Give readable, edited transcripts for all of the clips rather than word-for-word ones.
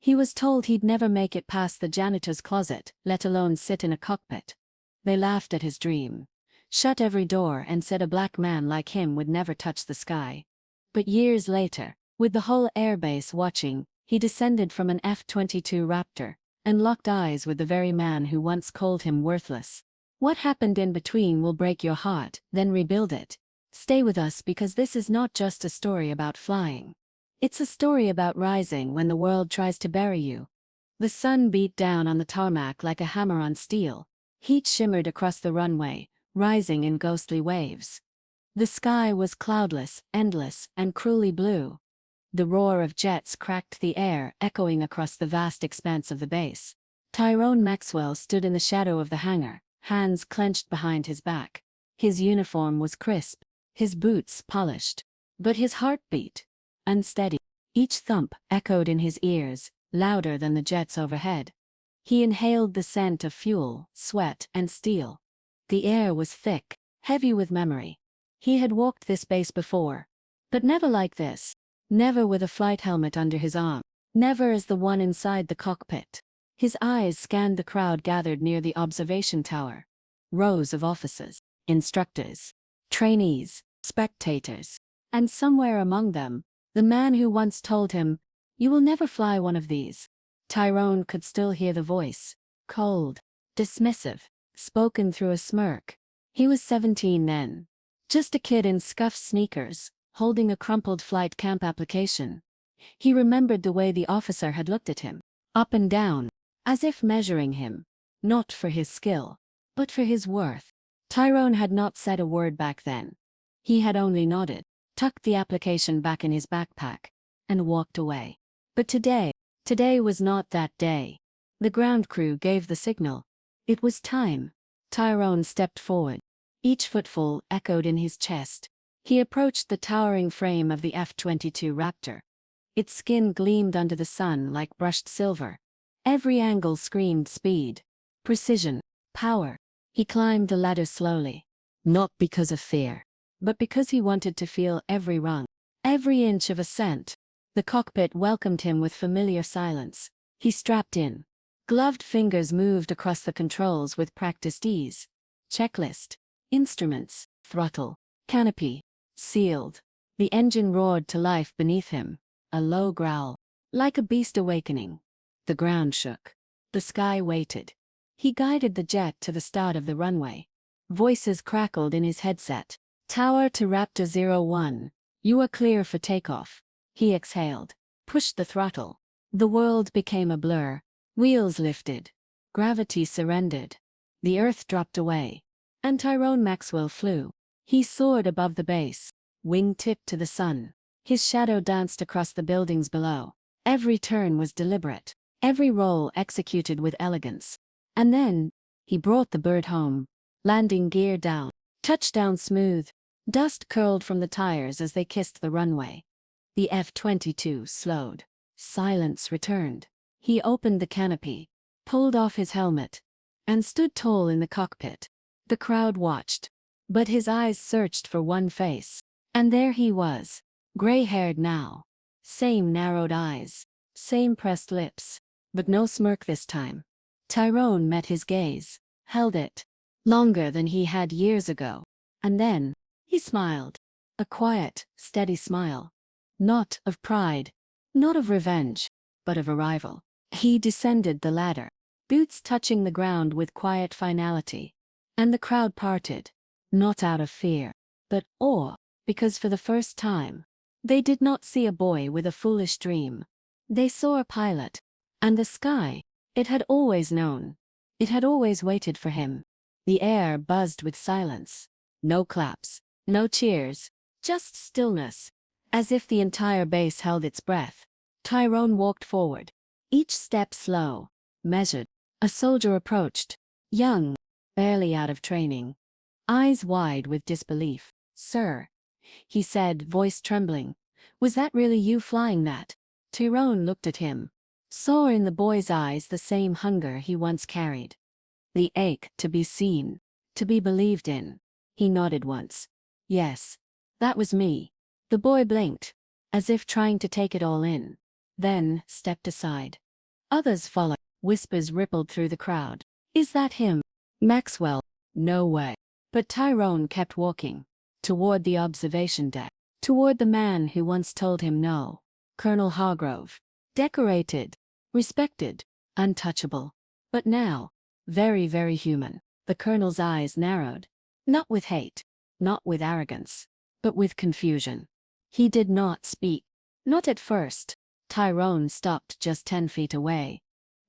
He was told he'd never make it past the janitor's closet, let alone sit in a cockpit. They laughed at his dream, shut every door, and said a black man like him would never touch the sky. But years later, with the whole airbase watching, he descended from an F-22 Raptor and locked eyes with the very man who once called him worthless. What happened in between will break your heart, then rebuild it. Stay with us, because this is not just a story about flying. It's a story about rising when the world tries to bury you. The sun beat down on the tarmac like a hammer on steel. Heat shimmered across the runway, rising in ghostly waves. The sky was cloudless, endless, and cruelly blue. The roar of jets cracked the air, echoing across the vast expanse of the base. Tyrone Maxwell stood in the shadow of the hangar, hands clenched behind his back. His uniform was crisp, his boots polished, but his heart beat unsteady. Each thump echoed in his ears, louder than the jets overhead. He inhaled the scent of fuel, sweat, and steel. The air was thick, heavy with memory. He had walked this base before, but never like this. Never with a flight helmet under his arm. Never as the one inside the cockpit. His eyes scanned the crowd gathered near the observation tower. Rows of officers, instructors, trainees, spectators. And somewhere among them, the man who once told him, "You will never fly one of these." Tyrone could still hear the voice, cold, dismissive, spoken through a smirk. He was 17 then. Just a kid in scuffed sneakers, holding a crumpled flight camp application. He remembered the way the officer had looked at him, up and down, as if measuring him, not for his skill, but for his worth. Tyrone had not said a word back then. He had only nodded, tucked the application back in his backpack, and walked away. But today was not that day. The ground crew gave the signal. It was time. Tyrone stepped forward. Each footfall echoed in his chest. He approached the towering frame of the F-22 Raptor. Its skin gleamed under the sun like brushed silver. Every angle screamed speed, precision, power. He climbed the ladder slowly, not because of fear, but because he wanted to feel every rung, every inch of ascent. The cockpit welcomed him with familiar silence. He strapped in. Gloved fingers moved across the controls with practiced ease. Checklist, instruments, throttle, canopy, sealed. The engine roared to life beneath him, a low growl, like a beast awakening. The ground shook. The sky waited. He guided the jet to the start of the runway. Voices crackled in his headset. "Tower to Raptor 01. You are clear for takeoff." He exhaled, pushed the throttle. The world became a blur. Wheels lifted. Gravity surrendered. The earth dropped away. And Tyrone Maxwell flew. He soared above the base, wing-tipped to the sun. His shadow danced across the buildings below. Every turn was deliberate, every roll executed with elegance. And then, he brought the bird home, landing gear down, touchdown smooth. Dust curled from the tires as they kissed the runway. The F-22 slowed. Silence returned. He opened the canopy, pulled off his helmet, and stood tall in the cockpit. The crowd watched, but his eyes searched for one face. And there he was, gray-haired now. Same narrowed eyes, same pressed lips, but no smirk this time. Tyrone met his gaze, held it, longer than he had years ago. And then, he smiled. A quiet, steady smile. Not of pride, not of revenge, but of arrival. He descended the ladder, boots touching the ground with quiet finality. And the crowd parted, not out of fear, but awe, because for the first time, they did not see a boy with a foolish dream. They saw a pilot. And the sky, it had always known. It had always waited for him. The air buzzed with silence. No claps, no cheers, just stillness, as if the entire base held its breath. Tyrone walked forward, each step slow, measured. A soldier approached, young, barely out of training, eyes wide with disbelief. "Sir," he said, voice trembling, "was that really you flying that?" Tyrone looked at him, saw in the boy's eyes the same hunger he once carried. The ache to be seen, to be believed in. He nodded once. "Yes, that was me." The boy blinked, as if trying to take it all in, then stepped aside. Others followed. Whispers rippled through the crowd. Is that him? Maxwell? No way. But Tyrone kept walking. Toward the observation deck. Toward the man who once told him no. Colonel Hargrove. Decorated. Respected. Untouchable. But now, very, very human. The colonel's eyes narrowed. Not with hate. Not with arrogance. But with confusion. He did not speak. Not at first. Tyrone stopped just 10 feet away.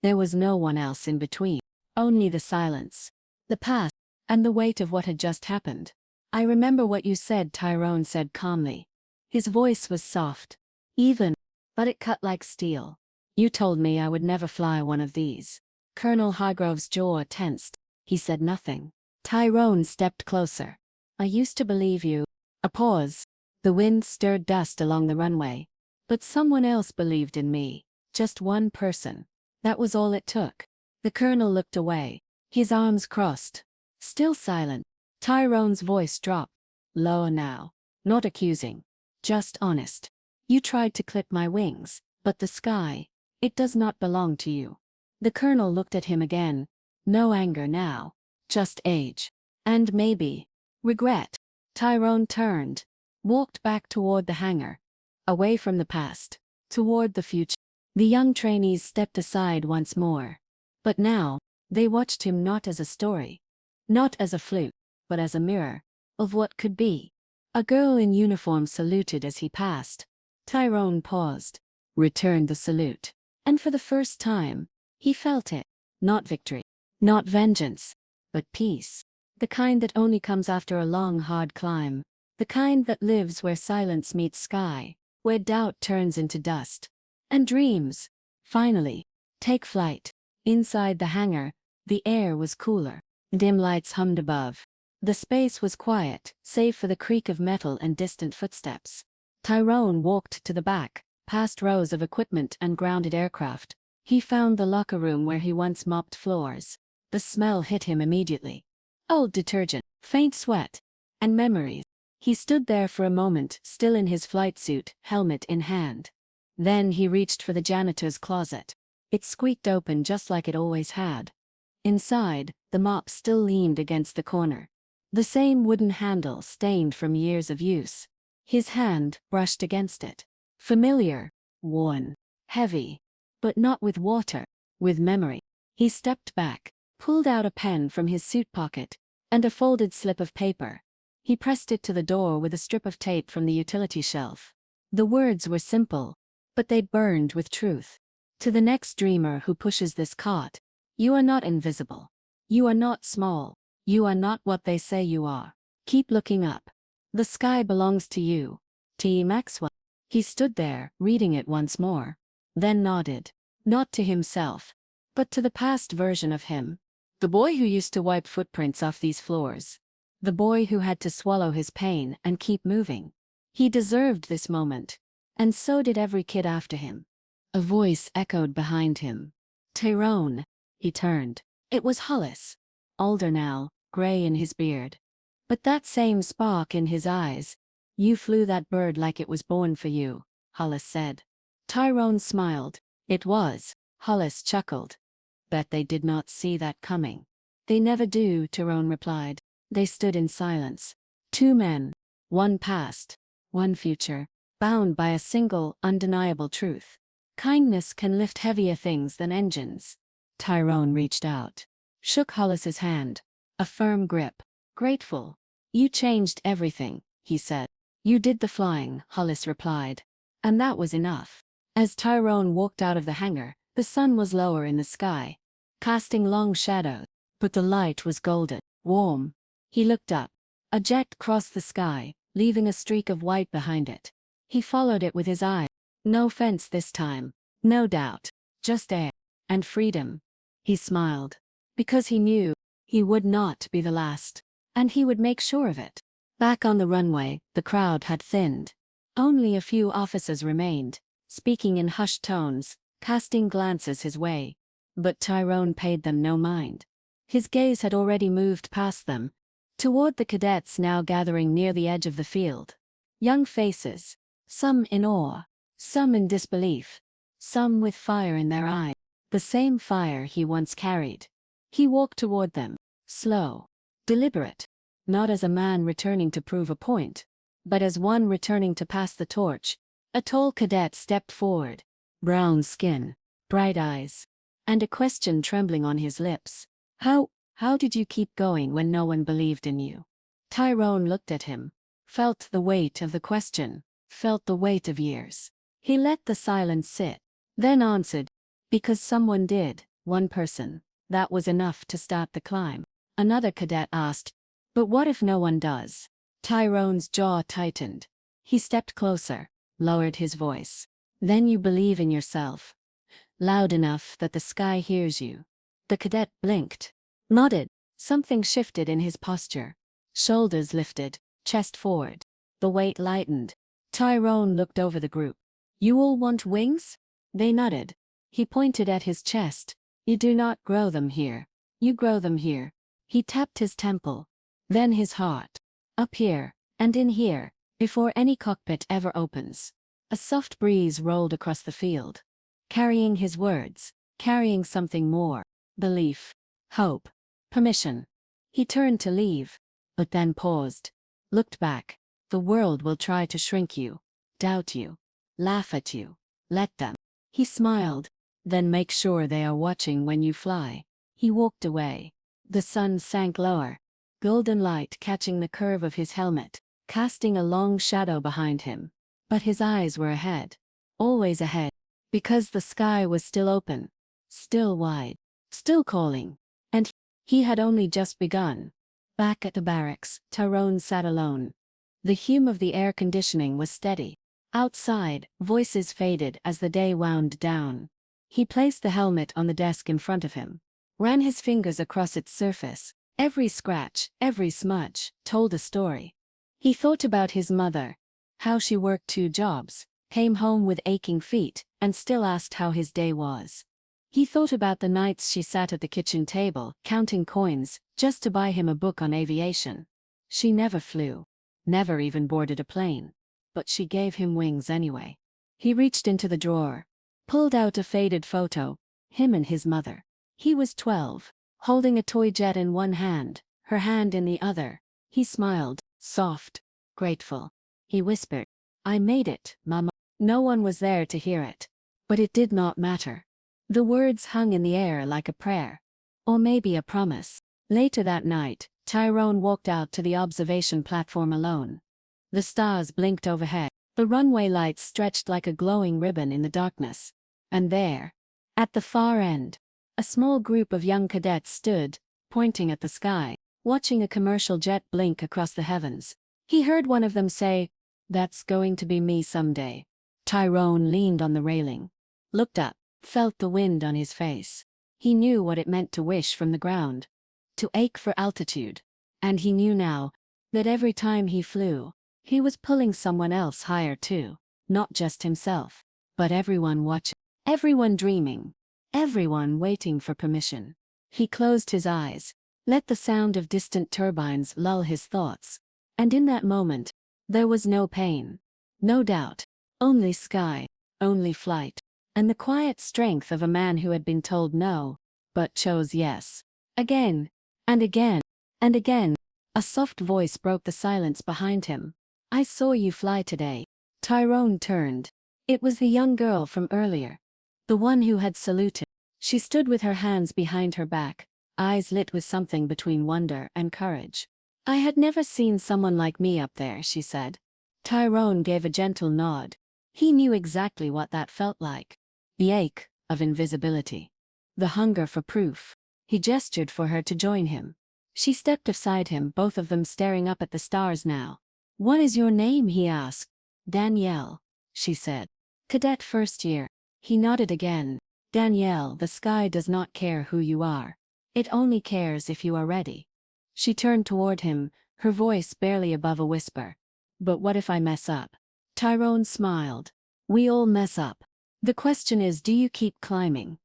There was no one else in between. Only the silence. The past. And the weight of what had just happened. I remember what you said, Tyrone said calmly. His voice was soft. Even. But it cut like steel. You told me I would never fly one of these. Colonel Hargrove's jaw tensed. He said nothing. Tyrone stepped closer. I used to believe you. A pause. The wind stirred dust along the runway. But someone else believed in me. Just one person. That was all it took. The colonel looked away. His arms crossed. Still silent. Tyrone's voice dropped. Lower now. Not accusing. Just honest. You tried to clip my wings, but the sky, it does not belong to you. The colonel looked at him again. No anger now. Just age. And maybe regret. Tyrone turned. Walked back toward the hangar. Away from the past. Toward the future. The young trainees stepped aside once more. But now, they watched him not as a story. Not as a fluke, but as a mirror. Of what could be. A girl in uniform saluted as he passed. Tyrone paused. Returned the salute. And for the first time, he felt it. Not victory. Not vengeance. But peace. The kind that only comes after a long hard climb. The kind that lives where silence meets sky. Where doubt turns into dust. And dreams, finally, take flight. Inside the hangar, the air was cooler. Dim lights hummed above. The space was quiet, save for the creak of metal and distant footsteps. Tyrone walked to the back, past rows of equipment and grounded aircraft. He found the locker room where he once mopped floors. The smell hit him immediately. Old detergent, faint sweat, and memories. He stood there for a moment, still in his flight suit, helmet in hand. Then he reached for the janitor's closet. It squeaked open just like it always had. Inside, the mop still leaned against the corner. The same wooden handle stained from years of use. His hand brushed against it. Familiar, worn, heavy, but not with water, with memory. He stepped back, pulled out a pen from his suit pocket, and a folded slip of paper. He pressed it to the door with a strip of tape from the utility shelf. The words were simple, but they burned with truth. To the next dreamer who pushes this cart, you are not invisible. You are not small. You are not what they say you are. Keep looking up. The sky belongs to you. T. Maxwell. He stood there, reading it once more. Then nodded. Not to himself, but to the past version of him. The boy who used to wipe footprints off these floors. The boy who had to swallow his pain and keep moving. He deserved this moment. And so did every kid after him. A voice echoed behind him. Tyrone. He turned. It was Hollis. Older now, gray in his beard. But that same spark in his eyes. You flew that bird like it was born for you, Hollis said. Tyrone smiled. It was. Hollis chuckled. Bet they did not see that coming. They never do, Tyrone replied. They stood in silence. Two men. One past. One future. Bound by a single, undeniable truth. Kindness can lift heavier things than engines. Tyrone reached out. Shook Hollis's hand. A firm grip. Grateful. You changed everything, he said. You did the flying, Hollis replied. And that was enough. As Tyrone walked out of the hangar, the sun was lower in the sky, casting long shadows, but the light was golden, warm. He looked up. A jet crossed the sky, leaving a streak of white behind it. He followed it with his eye. No fence this time. No doubt. Just air. And freedom. He smiled. Because he knew he would not be the last. And he would make sure of it. Back on the runway, the crowd had thinned. Only a few officers remained, speaking in hushed tones, casting glances his way. But Tyrone paid them no mind. His gaze had already moved past them, toward the cadets now gathering near the edge of the field. Young faces, some in awe, some in disbelief, some with fire in their eyes. the same fire he once carried. He walked toward them, slow, deliberate, not as a man returning to prove a point, but as one returning to pass the torch. A tall cadet stepped forward, brown skin, bright eyes, and a question trembling on his lips. How did you keep going when no one believed in you? Tyrone looked at him, felt the weight of the question, felt the weight of years. He let the silence sit, then answered, because someone did, one person. That was enough to start the climb. Another cadet asked, but what if no one does? Tyrone's jaw tightened. He stepped closer, lowered his voice. Then you believe in yourself. Loud enough that the sky hears you. The cadet blinked, nodded. Something shifted in his posture. Shoulders lifted, chest forward. The weight lightened. Tyrone looked over the group. You all want wings? They nodded. He pointed at his chest. You do not grow them here. You grow them here. He tapped his temple, then his heart. Up here, and in here, before any cockpit ever opens. A soft breeze rolled across the field, carrying his words, carrying something more. Belief, hope, permission. He turned to leave, but then paused, looked back. The world will try to shrink you, doubt you, laugh at you. Let them. He smiled. Then make sure they are watching when you fly. He walked away. The sun sank lower, golden light catching the curve of his helmet, casting a long shadow behind him. But his eyes were ahead, always ahead, because the sky was still open, still wide, still calling. And he had only just begun. Back at the barracks, Tyrone sat alone. The hum of the air conditioning was steady. Outside, voices faded as the day wound down. He placed the helmet on the desk in front of him, ran his fingers across its surface. Every scratch, every smudge, told a story. He thought about his mother, how she worked 2 jobs, came home with aching feet, and still asked how his day was. He thought about the nights she sat at the kitchen table, counting coins, just to buy him a book on aviation. She never flew, never even boarded a plane, but she gave him wings anyway. He reached into the drawer, pulled out a faded photo, him and his mother. He was 12, holding a toy jet in one hand, her hand in the other. He smiled, soft, grateful. He whispered, I made it, Mama. No one was there to hear it. But it did not matter. The words hung in the air like a prayer. Or maybe a promise. Later that night, Tyrone walked out to the observation platform alone. The stars blinked overhead. The runway lights stretched like a glowing ribbon in the darkness. And there, at the far end, a small group of young cadets stood, pointing at the sky, watching a commercial jet blink across the heavens. He heard one of them say, That's going to be me someday. Tyrone leaned on the railing, looked up, felt the wind on his face. He knew what it meant to wish from the ground, to ache for altitude. And he knew now that every time he flew, he was pulling someone else higher too, not just himself, but everyone watching, everyone dreaming, everyone waiting for permission. He closed his eyes, let the sound of distant turbines lull his thoughts. And in that moment, there was no pain, no doubt, only sky, only flight, and the quiet strength of a man who had been told no, but chose yes. Again, and again, and again, a soft voice broke the silence behind him. I saw you fly today. Tyrone turned. It was the young girl from earlier, the one who had saluted. She stood with her hands behind her back, eyes lit with something between wonder and courage. I had never seen someone like me up there, she said. Tyrone gave a gentle nod. He knew exactly what that felt like. The ache of invisibility. The hunger for proof. He gestured for her to join him. She stepped beside him, both of them staring up at the stars now. What is your name? He asked. Danielle, she said. Cadet first year. He nodded again. Danielle, the sky does not care who you are. It only cares if you are ready. She turned toward him, her voice barely above a whisper. But what if I mess up? Tyrone smiled. We all mess up. The question is, do you keep climbing?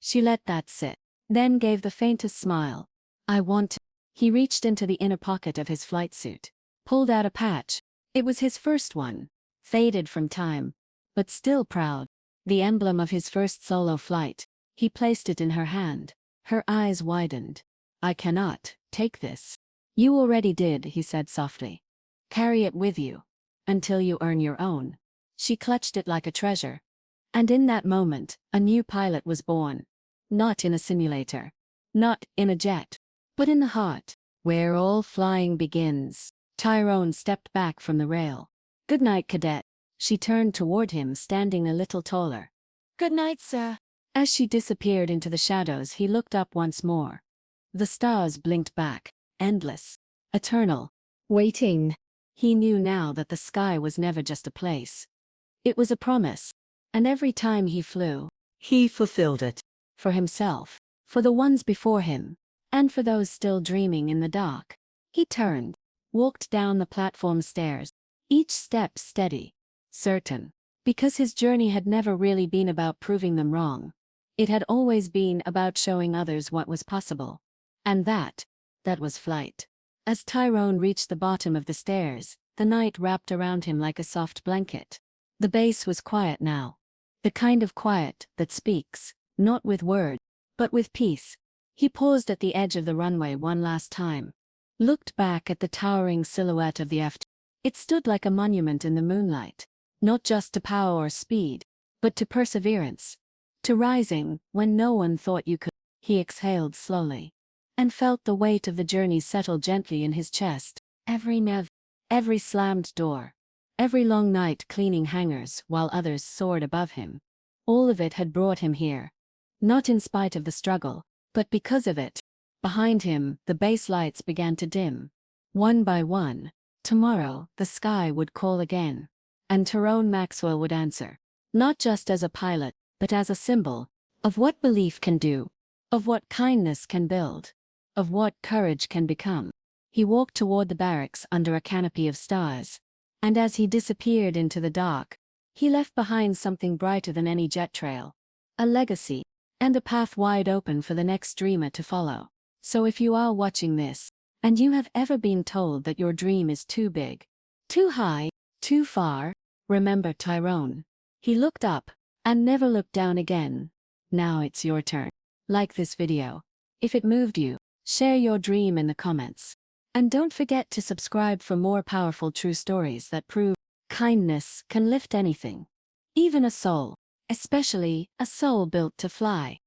She let that sit, then gave the faintest smile. I want to. He reached into the inner pocket of his flight suit, pulled out a patch. It was his first one, faded from time, but still proud. The emblem of his first solo flight. He placed it in her hand. Her eyes widened. I cannot take this. You already did, he said softly. Carry it with you. Until you earn your own. She clutched it like a treasure. And in that moment, a new pilot was born. Not in a simulator. Not in a jet. But in the heart, where all flying begins. Tyrone stepped back from the rail. Good night, cadet. She turned toward him, standing a little taller. Good night, sir. As she disappeared into the shadows, he looked up once more. The stars blinked back, endless, eternal, waiting. He knew now that the sky was never just a place. It was a promise. And every time he flew, he fulfilled it. For himself, for the ones before him, and for those still dreaming in the dark. He turned, walked down the platform stairs, each step steady, certain, because his journey had never really been about proving them wrong. It had always been about showing others what was possible. And that was flight. As Tyrone reached the bottom of the stairs, the night wrapped around him like a soft blanket. The base was quiet now. The kind of quiet that speaks, not with words, but with peace. He paused at the edge of the runway one last time. Looked back at the towering silhouette of the F-22. It stood like a monument in the moonlight. Not just to power or speed, but to perseverance. To rising when no one thought you could. He exhaled slowly. And felt the weight of the journey settle gently in his chest. Every nerve, every slammed door, every long night cleaning hangars while others soared above him. All of it had brought him here. Not in spite of the struggle, but because of it. Behind him, the base lights began to dim. One by one. Tomorrow, the sky would call again. And Tyrone Maxwell would answer. Not just as a pilot, but as a symbol of what belief can do, of what kindness can build, of what courage can become. He walked toward the barracks under a canopy of stars. And as he disappeared into the dark, he left behind something brighter than any jet trail. A legacy, and a path wide open for the next dreamer to follow. So if you are watching this, and you have ever been told that your dream is too big, too high, too far, remember Tyrone. He looked up, and never looked down again. Now it's your turn. Like this video. If it moved you, share your dream in the comments. And don't forget to subscribe for more powerful true stories that prove kindness can lift anything. Even a soul. Especially a soul built to fly.